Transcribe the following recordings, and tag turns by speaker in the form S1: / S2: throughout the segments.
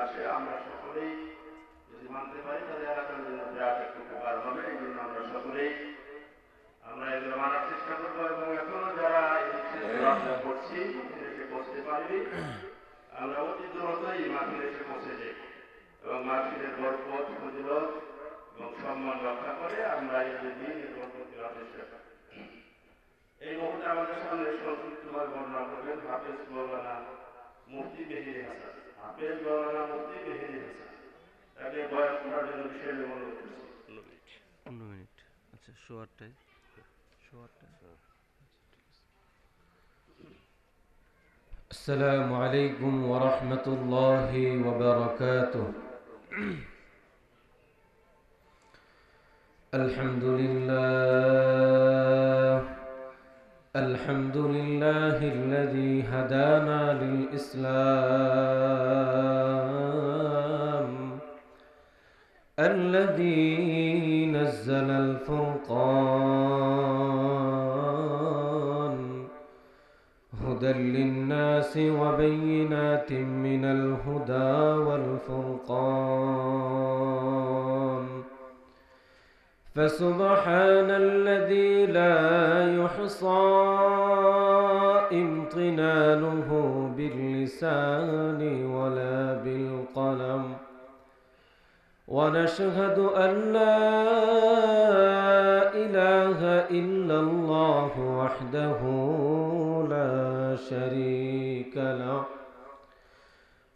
S1: আসে আমরা সকলেই যদি মানতে পারি তাহলে এলাকার জন্য বিরাট একটু উপকার হবে। এই জন্য আমরা সকলেই আমরা এগুলো মানার চেষ্টা করবো এবং এখনো যারা ঘোরাফেরা করছি এসে পৌঁছতে পারিনি আমরা অতি দ্রুতই মাহফিলে এসে পৌঁছে যাই এবং মাহফিলের বরকত ফজিলত এবং সম্মান রক্ষা করে আমরা এই দিন এর বরকত দেওয়ার চেষ্টা করি। এই মুহূর্তে আমাদের সামনে সংক্ষিপ্তভাবে বর্ণনা করবেন হাফেজ মৌলানা মুফতি মেহেদী হাসান। হাফেজ মৌলানা মুফতি মেহেদী হাসান তাকে বয়ান করার জন্য বিশেষ অনুরোধ করছি।
S2: 15 মিনিট। আচ্ছা, শোয়ারটাই
S3: السلام عليكم ورحمة الله وبركاته. الحمد لله الذي هدانا للإسلام، الذي نزل الفرقان هدى للناس وبينات من الهدى والفرقان، فسبحان الذي لا يحصى امتنانه باللسان ولا بالقلم، ونشهد أن لا إله إلا الله وحده لا شريك له،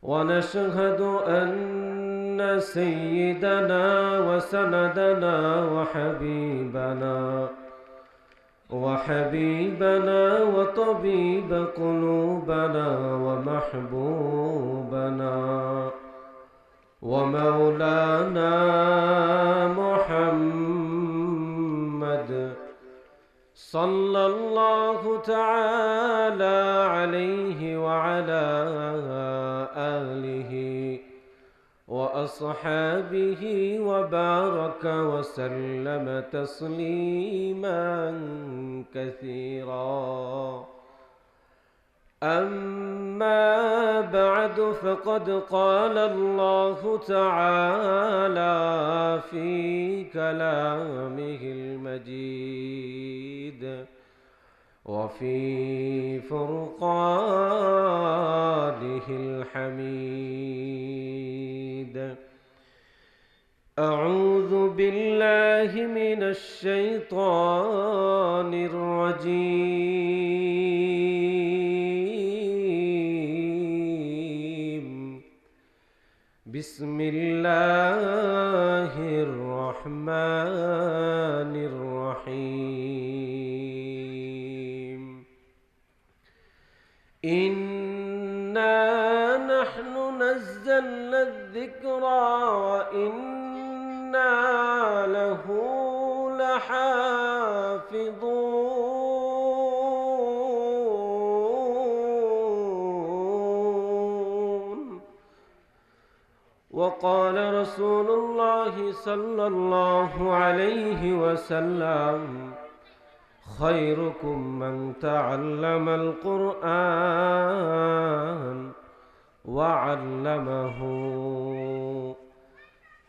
S3: ونشهد أن سيدنا وسندنا وحبيبنا وطبيب قلوبنا ومحبوبنا ومولانا محمد صلى الله تعالى عليه وعلى آله وأصحابه وبارك وسلم تسليما كثيرا. أما بعد، فقد قال الله تعالى في كلامه المجيد وفي فرقانه الحميد: أعوذ بالله من الشيطان الرجيم. بسم الله الرحمن الرحيم. إنا نحن نزلنا الذكر وإنا له لحافظون. وقال رسول الله صلى الله عليه وسلم: خيركم من تعلم القرآن وعلمه،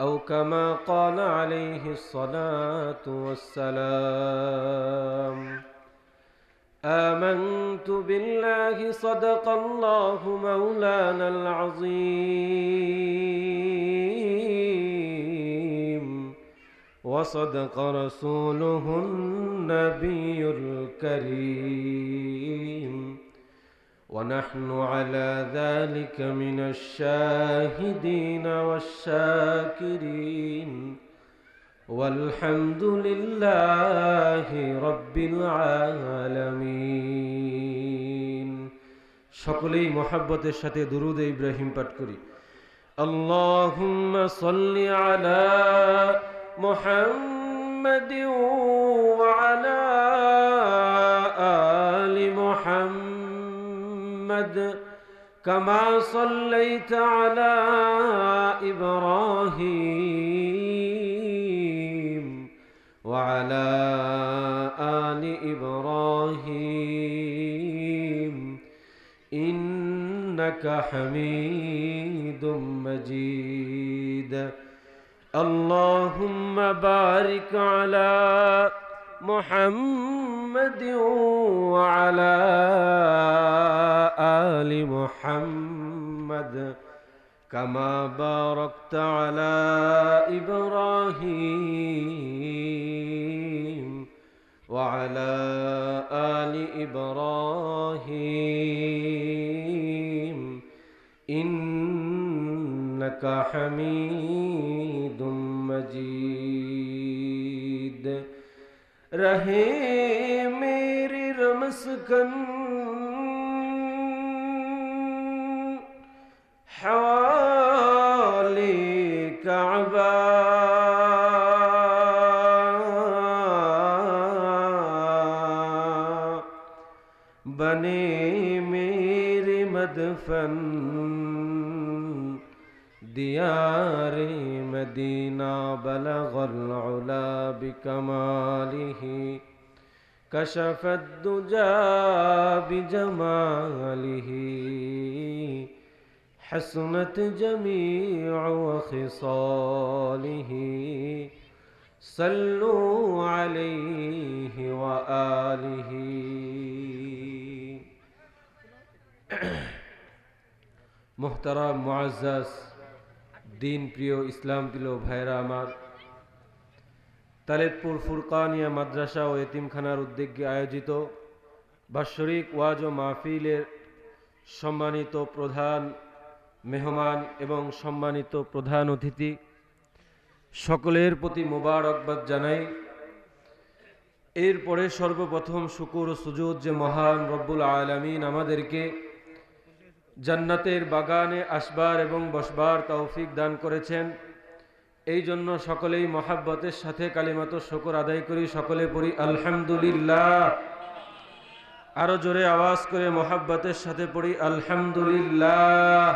S3: أو كما قال عليه الصلاة والسلام. آمنت بالله، صدق الله مولانا العظيم، وصدق رسوله النبي الكريم، ونحن على ذلك من الشاهدين والشاكرين، والحمد لله رب العالمين. সকলেই মহব্বতের সাথে দুরূদ ইব্রাহিম পাঠ করি। আল্লাহুম্মা সাল্লি আলা محمد وعلى آل محمد كما صليت على إبراهيم وعلى آل إبراهيم إنك إنك حميد مجيد اللهم بارك على محمد وعلى آل محمد كما باركت على إبراهيم وعلى آل إبراهيم إنك حميد مجيد رہے میری رمسکن حوالی کعبہ بنے میرے مدفن دیار مدینہ بلغ العلا بکمالہ کشف الدجا بجمالہ حسنت جمیع خصالہ صلو علیہ وآلہ محترم মুআজ্জাজ দিন প্রিয় ইসলাম প্রিয় ভাইরা আমার, তালেবপুর ফুরকানিয়া মাদ্রাসা ও এতিমখানার উদ্যোগে আয়োজিত বাৎসরিক ওয়াজ ও মাহফিলের সম্মানিত প্রধান মেহমান এবং সম্মানিত প্রধান অতিথি সকলের প্রতি মোবারকবাদ জানাই। এরপরে সর্বপ্রথম শুকর ও সুজুদ যে মহান রব্বুল আলামিন আমাদেরকে জান্নাতের বাগানে আসবার এবং বসবার তৌফিক দান করেছেন, এই জন্য সকলেই মহাব্বতের সাথে কালিমাত শুকর আদায় করি। সকলে পড়ি আলহামদুলিল্লাহ। আরো জোরে আওয়াজ করে মহাব্বতের সাথে পড়ি আলহামদুলিল্লাহ।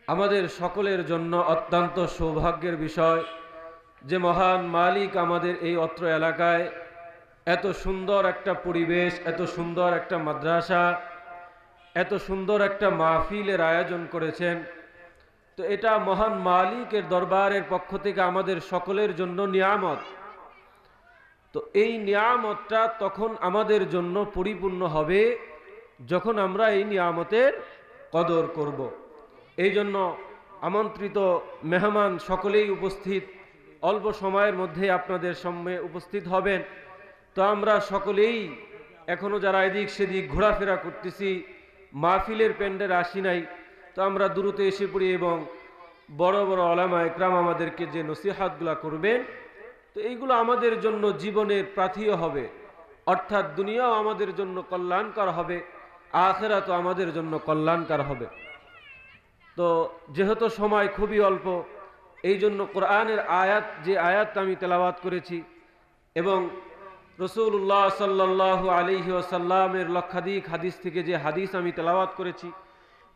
S3: আমাদের সকলের জন্য অত্যন্ত সৌভাগ্যের বিষয় যে মহান মালিক আমাদের এই অত্র এলাকায় এত সুন্দর একটা পরিবেশ, এত সুন্দর একটা মাদ্রাসা, এত সুন্দর একটা মাহফিলের আয়োজন করেছেন। তো এটা মহান মালিকের দরবারের পক্ষ থেকে আমাদের সকলের জন্য নিয়ামত। তো এই নিয়ামতটা তখন আমাদের জন্য পরিপূর্ণ হবে যখন আমরা এই নিয়ামতের কদর করব। এই জন্য আমন্ত্রিত মেহমান সকলেই উপস্থিত, অল্প সময়ের মধ্যে আপনাদের সামনে উপস্থিত হবেন। তো আমরা সকলেই এখনো যারা এদিক সেদিক ঘোরাফেরা করতেছি, মাহফিলের প্যান্ডেলে আসি নাই, তো আমরা দ্রুত এসে পড়ি এবং বড় বড় ওলামা একরাম আমাদেরকে যে নসিহাতগুলো করবেন, তো এইগুলো আমাদের জন্য জীবনের প্রার্থীও হবে, অর্থাৎ দুনিয়াও আমাদের জন্য কল্যাণকর হবে, আখিরাতও আমাদের জন্য কল্যাণকর হবে। তো যেহেতু সময় খুবই অল্প, এই জন্য কোরআনের আয়াত, যে আয়াতটা আমি তেলাওয়াত করেছি এবং রাসূলুল্লাহ সাল্লাল্লাহু আলাইহি ওয়াসাল্লামের লক্ষাধিক হাদিস থেকে যে হাদিস আমি তেলাওয়াত করেছি,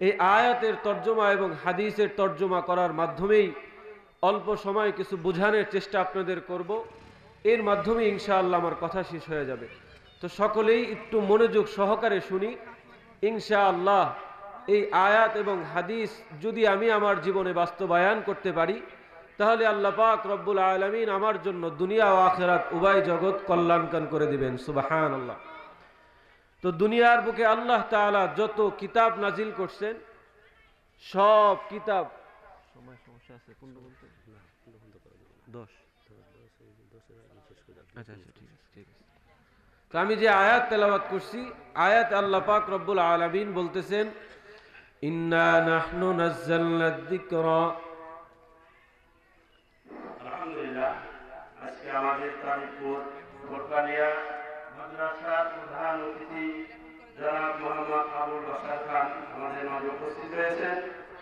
S3: এই আয়াতের তর্জমা এবং হাদিসের তর্জমা করার মাধ্যমেই অল্প সময় কিছু বোঝানোর চেষ্টা আপনাদের করব। এর মাধ্যমে ইনশাআল্লাহ আমার কথা শেষ হয়ে যাবে। তো সকলেই একটু মনোযোগ সহকারে শুনি। ইনশাআল্লাহ এই আয়াত এবং হাদিস যদি আমি আমার জীবনে বাস্তবায়ন করতে পারি, তাহলে আল্লাহ পাক রব্বুল আলামিন আমার জন্য দুনিয়া ও আখিরাত উভয় জগৎ কল্যাণকর করে দিবেন। সুবহানাল্লাহ। তো দুনিয়ার বুকে আল্লাহ তাআলা যত কিতাব নাজিল করছেন, সব কিতাব সময় সমস্যা আছে কোন বলতে 10 আচ্ছা ঠিক আছে। তো আমি যে আয়াত তেলাওয়াত করছি, আয়াত আল্লাহ পাক রব্বুল আলামিন বলতেছেন, ইন্না নাহনু নাযালনা যিকরা।
S1: আলহামদুলিল্লাহ, আজকে আমাদের তালিবপুর ফুরকানিয়া মাদ্রাসার প্রধান অতিথি জনাব মোহাম্মদ আবুল বাশার খান আমাদের মাঝে উপস্থিত রয়েছেন।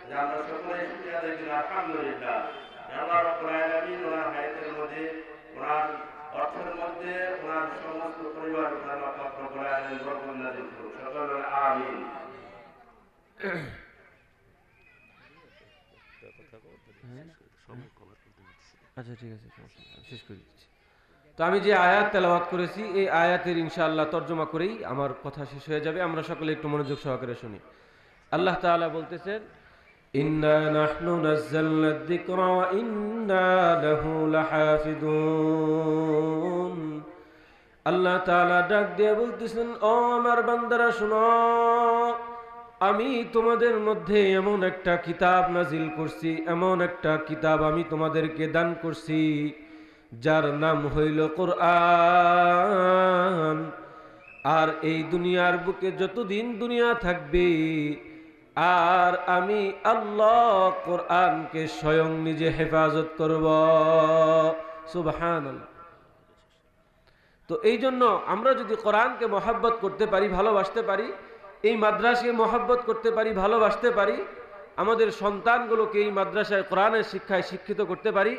S1: যে আমরা সকলে শুকরিয়া আদায় করি আলহামদুলিল্লাহ। আল্লাহ রাব্বুল আলামিন ওনার হায়াতের মধ্যে, ওনার অর্থের মধ্যে, ওনার সমস্ত পরিবার আল্লাহ পাক রব্বুল আলামিন বরকত নাযিল করুন। সকলে আমিন।
S2: আচ্ছা ঠিক আছে, শেষ করে দিচ্ছি।
S3: তো আমি যে আয়াত তেলাওয়াত করেছি এই আয়াতের ইনশাআল্লাহ তর্জমা করেই আমার কথা শেষ হয়ে যাবে। আমরা সকলে একটু মনোযোগ সহকারে শুনি। আল্লাহ তাআলা বলতেছেন, ইন্না নাহনু নাযালনা যিকরা ওয়া ইন্না লাহু লাহাফিজুন। আল্লাহ তাআলা ডাক দিয়ে বলতেছেন, ও আমার বান্দারা শোনো, আমি তোমাদের মধ্যে এমন একটা কিতাব নাজিল করছি, এমন একটা কিতাব আমি তোমাদেরকে দান করছি যার নাম হইল কোরআন। আর এই দুনিয়ার বুকে যতদিন দুনিয়া থাকবে, আর আমি আল্লাহ কোরআনকে স্বয়ং নিজে হেফাজত করব। সুবহানাল্লাহ। তো এই জন্য আমরা যদি কোরআনকে মহব্বত করতে পারি, ভালোবাসতে পারি, এই মাদ্রাসাকে মহব্বত করতে পারি, ভালোবাসতে পারি, আমাদের সন্তানগুলোকে এই মাদ্রাসায় কোরআনের শিক্ষায় শিক্ষিত করতে পারি,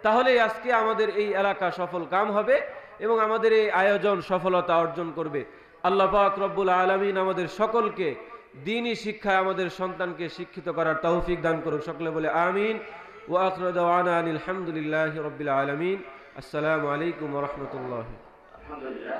S3: তাহলে আজকে আমাদের এই এলাকা সফল কাম হবে এবং আমাদের এই আয়োজন সফলতা অর্জন করবে। আল্লাহ পাক রব্বুল আলামিন আমাদের সকলকে দ্বীনি শিক্ষায় আমাদের সন্তানকে শিক্ষিত করার তৌফিক দান করুক। সকলে বলে আমিন। ওয়া আখিরু দাওয়ানা আনিল হামদুলিল্লাহি রাব্বিল আলামিন। আসসালামু আলাইকুম ওয়া রাহমাতুল্লাহ।
S1: আলহামদুলিল্লাহ।